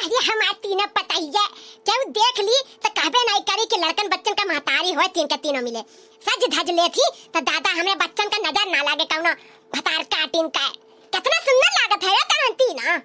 अरे हमार तीनों पतैया केहू देख ली तो कहबे नहीं करी कि लड़कन बच्चन का महतारी होए तीन के तीनों मिले। सज धज लेथी तो दादा हमरे बच्चन का नजर ना लागे कौनो भतार काटिन का। कितना सुंदर लागत है रे तीना।